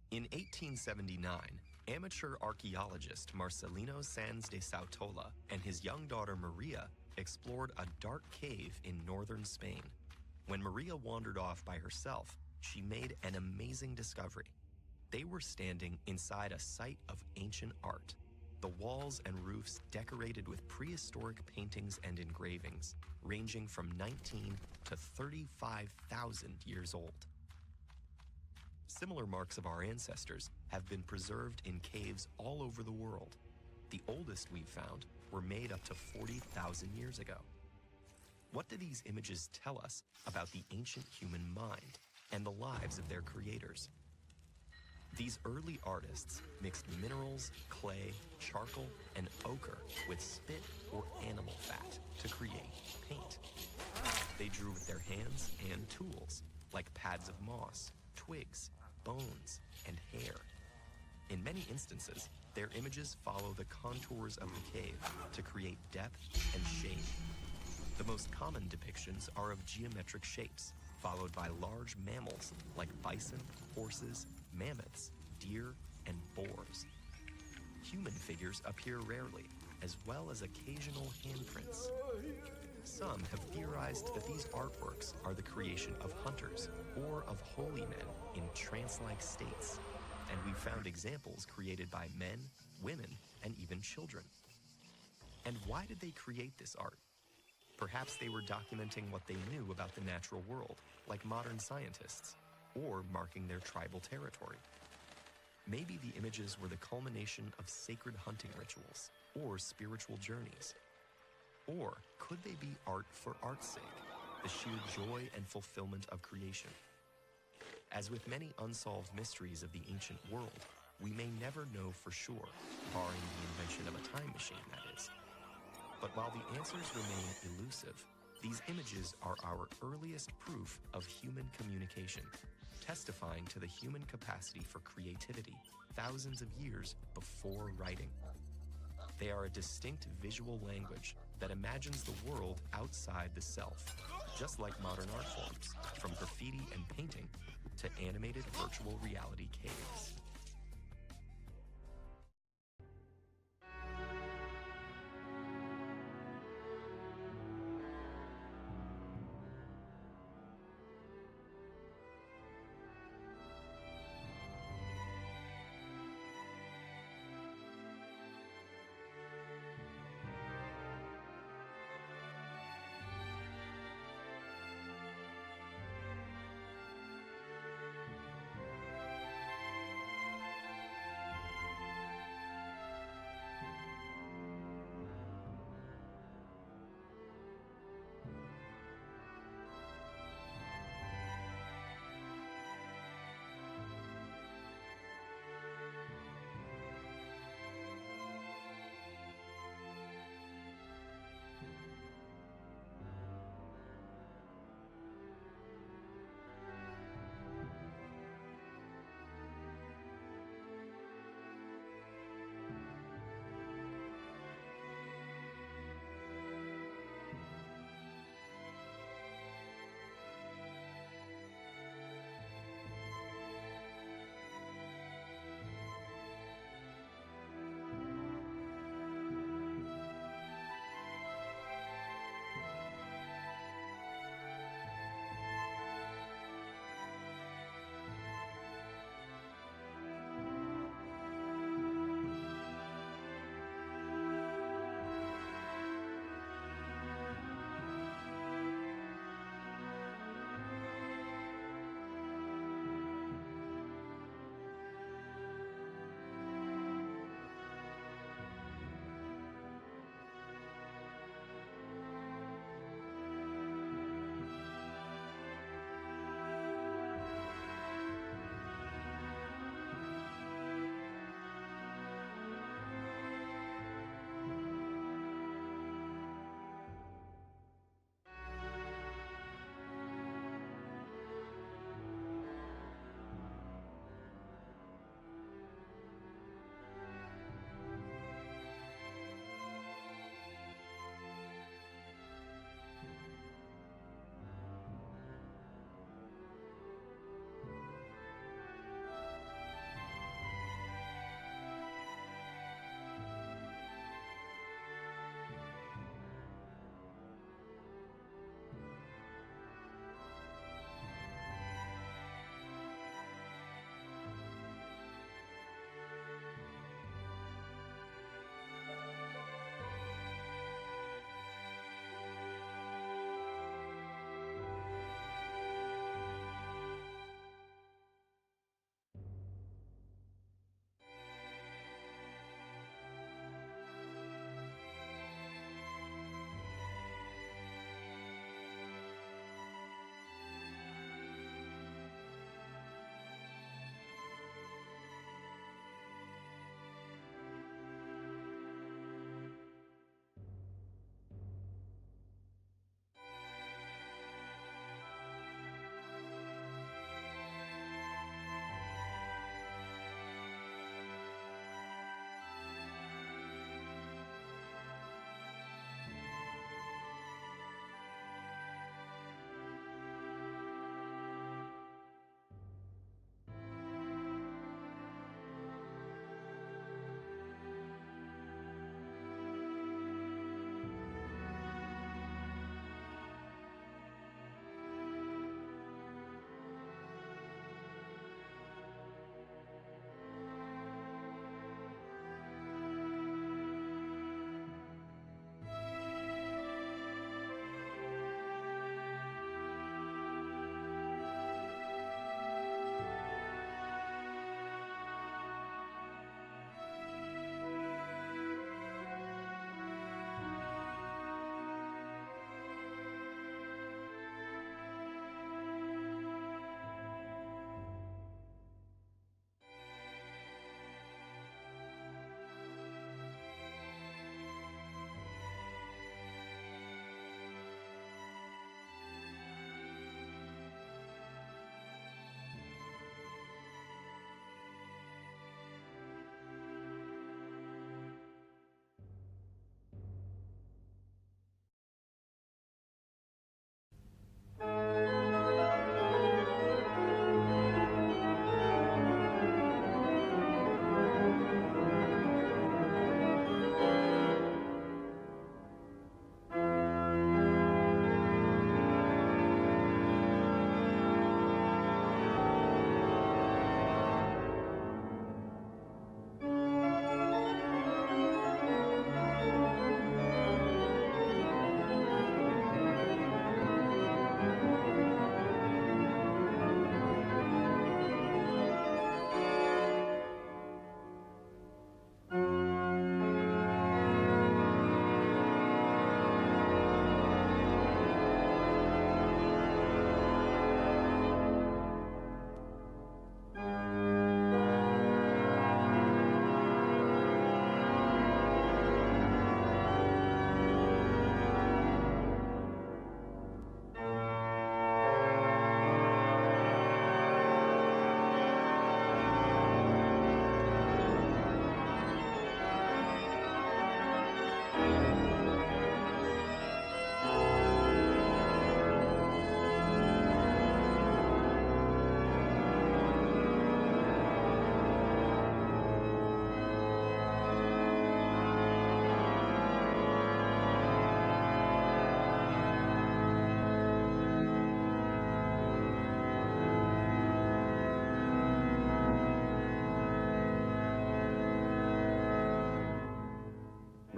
In 1879, amateur archaeologist Marcelino Sanz de Sautola and his young daughter Maria explored a dark cave in northern Spain. When Maria wandered off by herself, she made an amazing discovery. They were standing inside a site of ancient art, the walls and roofs decorated with prehistoric paintings and engravings, ranging from 19 to 35,000 years old. Similar marks of our ancestors have been preserved in caves all over the world. The oldest we've found were made up to 40,000 years ago. What do these images tell us about the ancient human mind and the lives of their creators? These early artists mixed minerals, clay, charcoal, and ochre with spit or animal fat to create paint. They drew with their hands and tools, like pads of moss, twigs, bones, and hair. In many instances, their images follow the contours of the cave to create depth and shape. The most common depictions are of geometric shapes, followed by large mammals like bison, horses, mammoths, deer, and boars. Human figures appear rarely, as well as occasional handprints. Some have theorized that these artworks are the creation of hunters or of holy men in trance-like states, and we've found examples created by men, women, and even children. And why did they create this art? Perhaps they were documenting what they knew about the natural world, like modern scientists, or marking their tribal territory. Maybe the images were the culmination of sacred hunting rituals or spiritual journeys. Or could they be art for art's sake, the sheer joy and fulfillment of creation? As with many unsolved mysteries of the ancient world, we may never know for sure, barring the invention of a time machine, that is. But while the answers remain elusive, these images are our earliest proof of human communication, testifying to the human capacity for creativity thousands of years before writing. They are a distinct visual language that imagines the world outside the self, just like modern art forms, from graffiti and painting to animated virtual reality caves.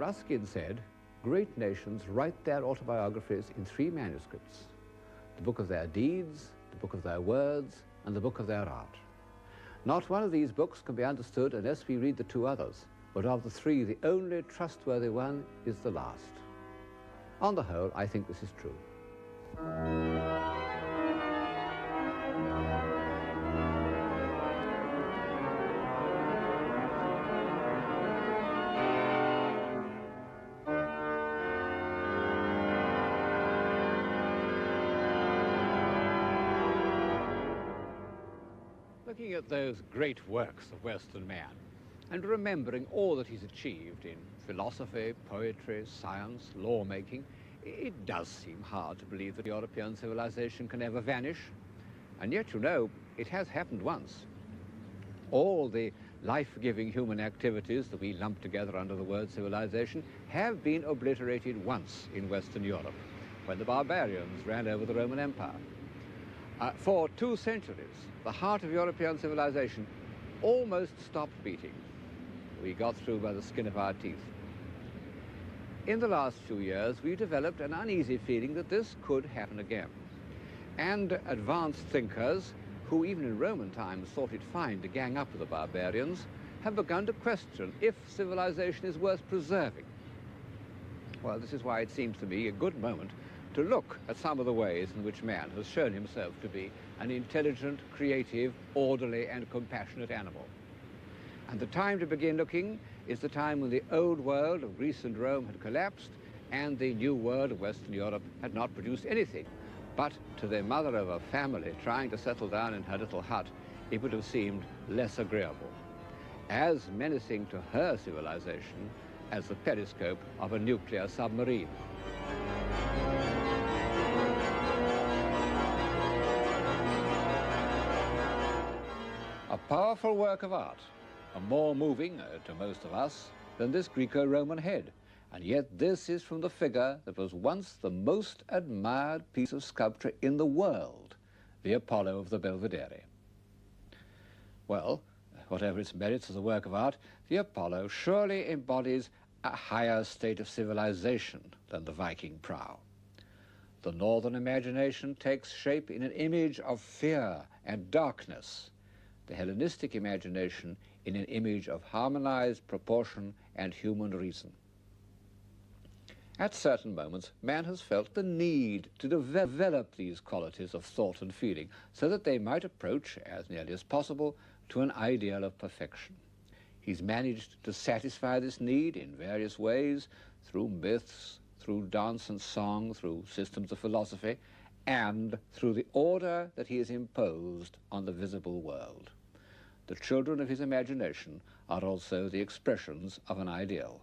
Ruskin said, great nations write their autobiographies in 3 manuscripts: the book of their deeds, the book of their words, and the book of their art. Not one of these books can be understood unless we read the 2 others, but of the 3, the only trustworthy one is the last. On the whole, I think this is true. Looking at those great works of Western man, and remembering all that he's achieved in philosophy, poetry, science, lawmaking, it does seem hard to believe that European civilization can ever vanish. And yet, you know, it has happened once. All the life-giving human activities that we lump together under the word civilization have been obliterated once in Western Europe, when the barbarians ran over the Roman Empire. For 2 centuries, the heart of European civilization almost stopped beating. We got through by the skin of our teeth. In the last few years, we've developed an uneasy feeling that this could happen again. And advanced thinkers, who even in Roman times thought it fine to gang up with the barbarians, have begun to question if civilization is worth preserving. Well, this is why it seems to me a good moment to look at some of the ways in which man has shown himself to be an intelligent, creative, orderly, and compassionate animal. And the time to begin looking is the time when the old world of Greece and Rome had collapsed and the new world of Western Europe had not produced anything. But to the mother of a family trying to settle down in her little hut, it would have seemed less agreeable, as menacing to her civilization as the periscope of a nuclear submarine. A powerful work of art, a more moving, to most of us, than this Greco-Roman head. And yet this is from the figure that was once the most admired piece of sculpture in the world, the Apollo of the Belvedere. Well, whatever its merits as a work of art, the Apollo surely embodies a higher state of civilization than the Viking prow. The northern imagination takes shape in an image of fear and darkness, the Hellenistic imagination in an image of harmonized proportion and human reason. At certain moments, man has felt the need to develop these qualities of thought and feeling so that they might approach, as nearly as possible, to an ideal of perfection. He's managed to satisfy this need in various ways, through myths, through dance and song, through systems of philosophy, and through the order that he has imposed on the visible world. The children of his imagination are also the expressions of an ideal.